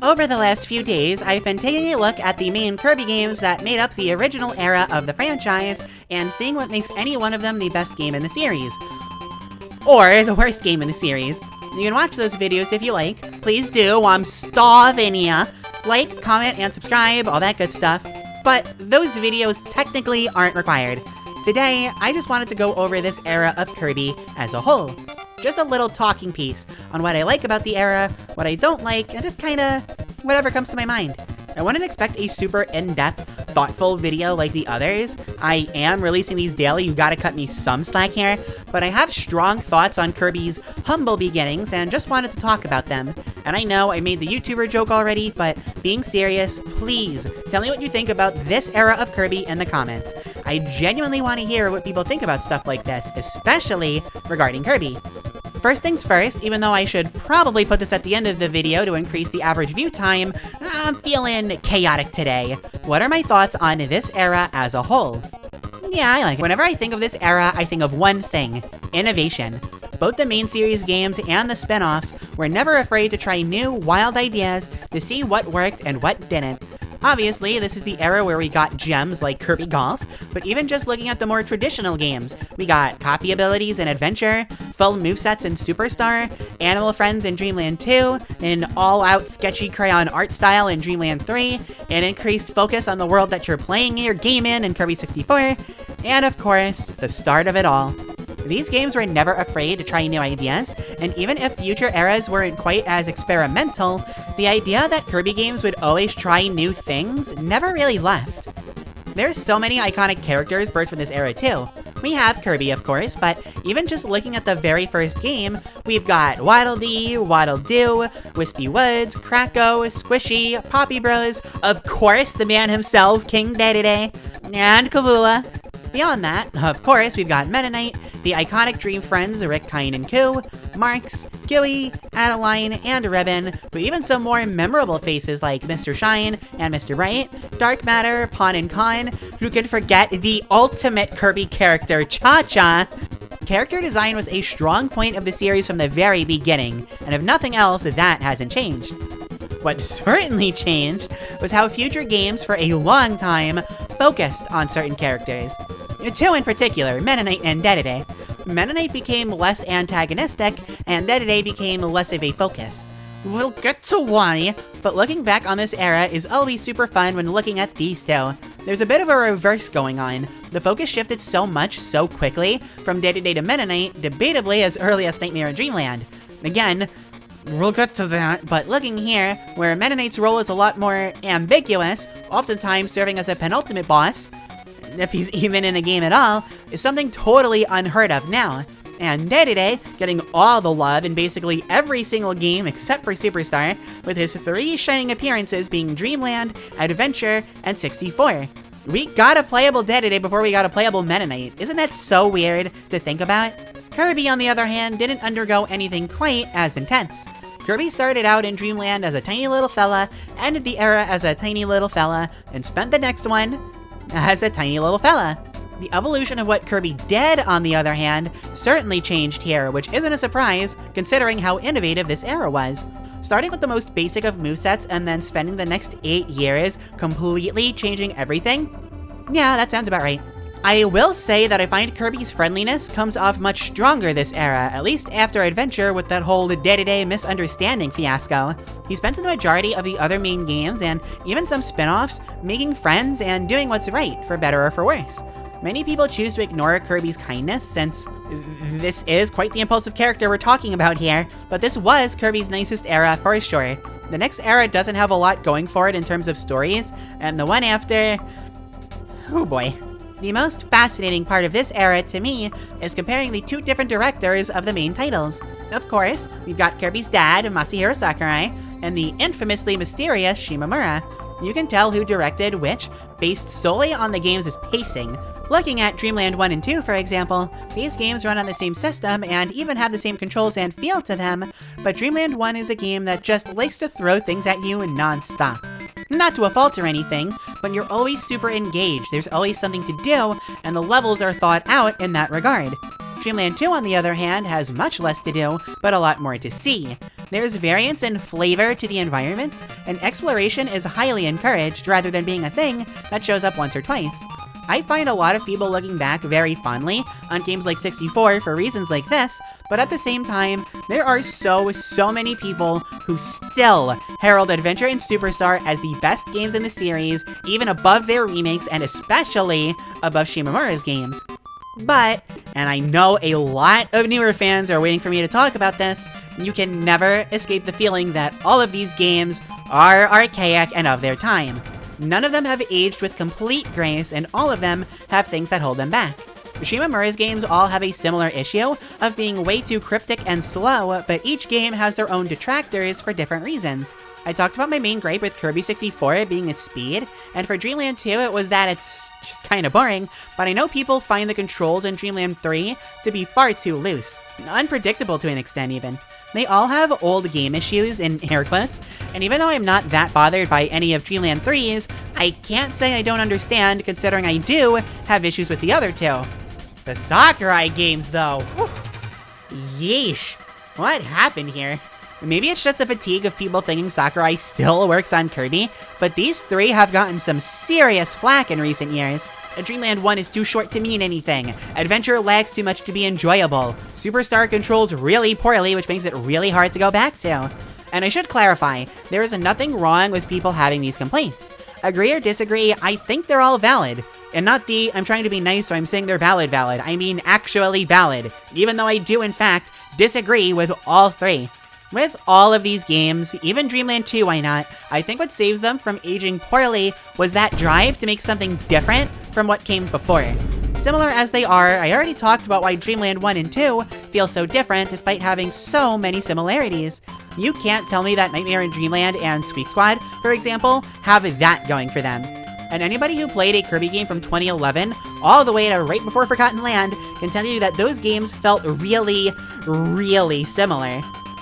Over the last few days, I've been taking a look at the main Kirby games that made up the original era of the franchise and seeing what makes any one of them the best game in the series. Or the worst game in the series. You can watch those videos if you like. Please do, I'm starving ya. Like, comment, and subscribe, all that good stuff. But those videos technically aren't required. Today, I just wanted to go over this era of Kirby as a whole. Just a little talking piece on what I like about the era, what I don't like, and just kinda whatever comes to my mind. I wouldn't expect a super in-depth, thoughtful video like the others. I am releasing these daily, you gotta cut me some slack here, but I have strong thoughts on Kirby's humble beginnings and just wanted to talk about them. And I know I made the YouTuber joke already, but being serious, please tell me what you think about this era of Kirby in the comments. I genuinely want to hear what people think about stuff like this, especially regarding Kirby. First things first, even though I should probably put this at the end of the video to increase the average view time, I'm feeling chaotic today. What are my thoughts on this era as a whole? Yeah, I like it. Whenever I think of this era, I think of one thing: innovation. Both the main series games and the spin-offs were never afraid to try new, wild ideas to see what worked and what didn't. Obviously, this is the era where we got gems like Kirby Golf, but even just looking at the more traditional games, we got copy abilities in Adventure, full movesets in Superstar, Animal Friends in Dreamland 2, an all-out sketchy crayon art style in Dreamland 3, an increased focus on the world that you're playing your game in Kirby 64, and of course, the start of it all. These games were never afraid to try new ideas, and even if future eras weren't quite as experimental, the idea that Kirby games would always try new things never really left. There's so many iconic characters birthed from this era too. We have Kirby, of course, but even just looking at the very first game, we've got Waddle Dee, Waddle Doo, Wispy Woods, Kracko, Squishy, Poppy Bros, of course the man himself, King Dedede, and Kabula. Beyond that, of course, we've got Meta Knight, the iconic Dream Friends Rick, Kine, and Koo, Marks, Gooey, Adeline, and Ribbon, but even some more memorable faces like Mr. Shine and Mr. Bright, Dark Matter, Pawn and Con, who could forget the ultimate Kirby character, Cha-Cha. Character design was a strong point of the series from the very beginning, and if nothing else, that hasn't changed. What certainly changed was how future games for a long time focused on certain characters. Two in particular, Meta Knight and Dedede. Meta Knight became less antagonistic, and Dedede became less of a focus. We'll get to why, but looking back on this era is always super fun when looking at these two. There's a bit of a reverse going on. The focus shifted so much so quickly, from Dedede to Meta Knight, debatably as early as Nightmare in Dreamland. Again, we'll get to that, but looking here, where Meta Knight's role is a lot more ambiguous, oftentimes serving as a penultimate boss, if he's even in a game at all, is something totally unheard of now. And Dedede getting all the love in basically every single game except for Superstar, with his 3 shining appearances being Dreamland, Adventure, and 64. We got a playable Dedede before we got a playable Meta Knight. Isn't that so weird to think about? Kirby, on the other hand, didn't undergo anything quite as intense. Kirby started out in Dreamland as a tiny little fella, ended the era as a tiny little fella, and spent the next one as a tiny little fella. The evolution of what Kirby did, on the other hand, certainly changed here, which isn't a surprise, considering how innovative this era was. Starting with the most basic of movesets and then spending the next 8 years completely changing everything? Yeah, that sounds about right. I will say that I find Kirby's friendliness comes off much stronger this era, at least after Adventure with that whole Dedede misunderstanding fiasco. He spent the majority of the other main games, and even some spin-offs, making friends and doing what's right, for better or for worse. Many people choose to ignore Kirby's kindness, since this is quite the impulsive character we're talking about here, but this was Kirby's nicest era for sure. The next era doesn't have a lot going for it in terms of stories, and the one after, oh boy. The most fascinating part of this era, to me, is comparing the 2 different directors of the main titles. Of course, we've got Kirby's dad, Masahiro Sakurai, and the infamously mysterious Shimamura. You can tell who directed which, based solely on the game's pacing. Looking at Dreamland 1 and 2, for example, these games run on the same system and even have the same controls and feel to them, but Dreamland 1 is a game that just likes to throw things at you non-stop. Not to a fault or anything, but you're always super engaged, there's always something to do, and the levels are thought out in that regard. Dreamland 2, on the other hand, has much less to do, but a lot more to see. There's variance and flavor to the environments, and exploration is highly encouraged rather than being a thing that shows up once or twice. I find a lot of people looking back very fondly on games like 64 for reasons like this, but at the same time, there are so many people who still herald Adventure and Superstar as the best games in the series, even above their remakes and especially above Shimomura's games. But, and I know a lot of newer fans are waiting for me to talk about this, you can never escape the feeling that all of these games are archaic and of their time. None of them have aged with complete grace, and all of them have things that hold them back. Shimomura's games all have a similar issue of being way too cryptic and slow, but each game has their own detractors for different reasons. I talked about my main gripe with Kirby 64 being its speed, and for Dreamland 2 it was that it's just kinda boring, but I know people find the controls in Dreamland 3 to be far too loose. Unpredictable to an extent even. They all have old game issues, in air quotes, and even though I'm not that bothered by any of Dreamland 3's, I can't say I don't understand considering I do have issues with the other two. The Sakurai games though, whew. Yeesh, what happened here? Maybe it's just the fatigue of people thinking Sakurai still works on Kirby, but these three have gotten some serious flack in recent years. Dreamland 1 is too short to mean anything. Adventure lacks too much to be enjoyable. Superstar controls really poorly, which makes it really hard to go back to. And I should clarify, there is nothing wrong with people having these complaints. Agree or disagree, I think they're all valid. And not the, I'm trying to be nice so I'm saying they're valid. I mean actually valid. Even though I do in fact disagree with all three. With all of these games, even Dreamland 2, why not, I think what saves them from aging poorly was that drive to make something different from what came before. Similar as they are, I already talked about why Dreamland 1 and 2 feel so different despite having so many similarities. You can't tell me that Nightmare in Dreamland and Squeak Squad, for example, have that going for them. And anybody who played a Kirby game from 2011 all the way to right before Forgotten Land can tell you that those games felt really similar.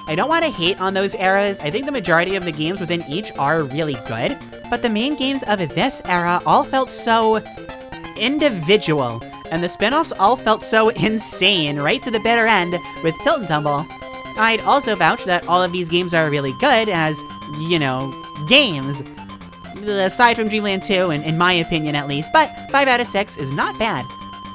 I don't want to hate on those eras, I think the majority of the games within each are really good, but the main games of this era all felt so individual, and the spin-offs all felt so insane right to the bitter end with Tilt and Tumble. I'd also vouch that all of these games are really good as, you know, games, aside from Dreamland 2, in my opinion at least, but 5 out of 6 is not bad.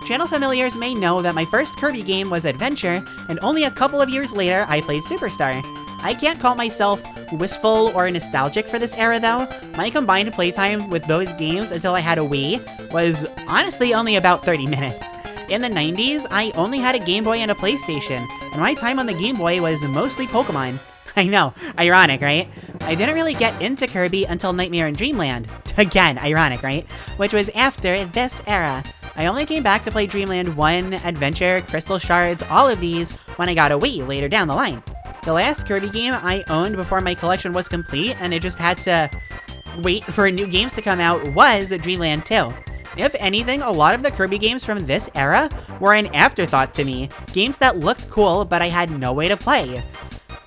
Channel familiars may know that my first Kirby game was Adventure, and only a couple of years later I played Superstar. I can't call myself wistful or nostalgic for this era though. My combined playtime with those games until I had a Wii was honestly only about 30 minutes. In the 90s, I only had a Game Boy and a PlayStation, and my time on the Game Boy was mostly Pokemon. I know, ironic, right? I didn't really get into Kirby until Nightmare in Dreamland. Again, ironic, right? Which was after this era. I only came back to play Dreamland 1, Adventure, Crystal Shards, all of these when I got a Wii later down the line. The last Kirby game I owned before my collection was complete and I just had to wait for new games to come out was Dreamland 2. If anything, a lot of the Kirby games from this era were an afterthought to me, games that looked cool but I had no way to play.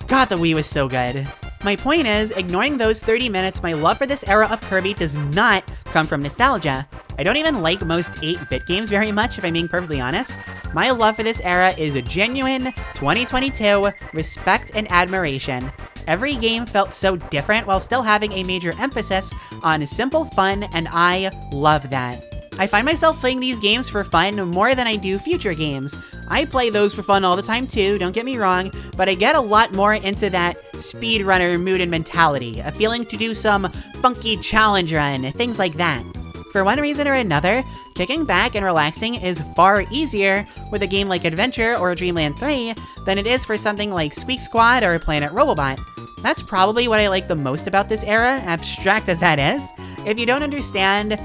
God, the Wii was so good. My point is, ignoring those 30 minutes, my love for this era of Kirby does not come from nostalgia. I don't even like most 8-bit games very much, if I'm being perfectly honest. My love for this era is a genuine 2022 respect and admiration. Every game felt so different while still having a major emphasis on simple fun, and I love that. I find myself playing these games for fun more than I do future games. I play those for fun all the time too, don't get me wrong, but I get a lot more into that speedrunner mood and mentality, a feeling to do some funky challenge run, things like that. For one reason or another, kicking back and relaxing is far easier with a game like Adventure or Dreamland 3 than it is for something like Squeak Squad or Planet Robobot. That's probably what I like the most about this era, abstract as that is. If you don't understand,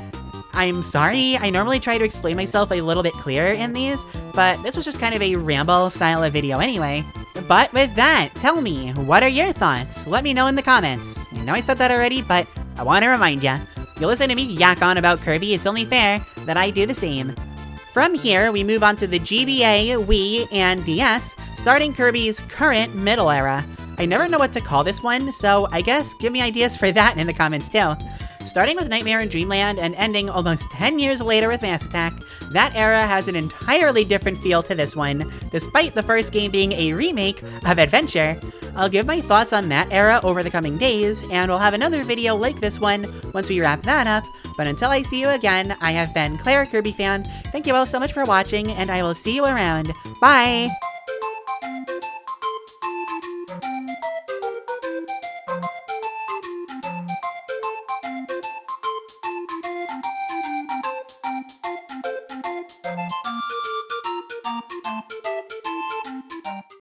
I'm sorry, I normally try to explain myself a little bit clearer in these, but this was just kind of a ramble style of video anyway. But with that, tell me, what are your thoughts? Let me know in the comments. I know I said that already, but I want to remind ya. You listen to me yak on about Kirby, it's only fair that I do the same. From here, we move on to the GBA, Wii, and DS, starting Kirby's current middle era. I never know what to call this one, so I guess give me ideas for that in the comments too. Starting with Nightmare in Dreamland and ending almost 10 years later with Mass Attack, that era has an entirely different feel to this one, despite the first game being a remake of Adventure. I'll give my thoughts on that era over the coming days, and we'll have another video like this one once we wrap that up. But until I see you again, I have been Claire, Kirby fan. Thank you all so much for watching, and I will see you around. Bye!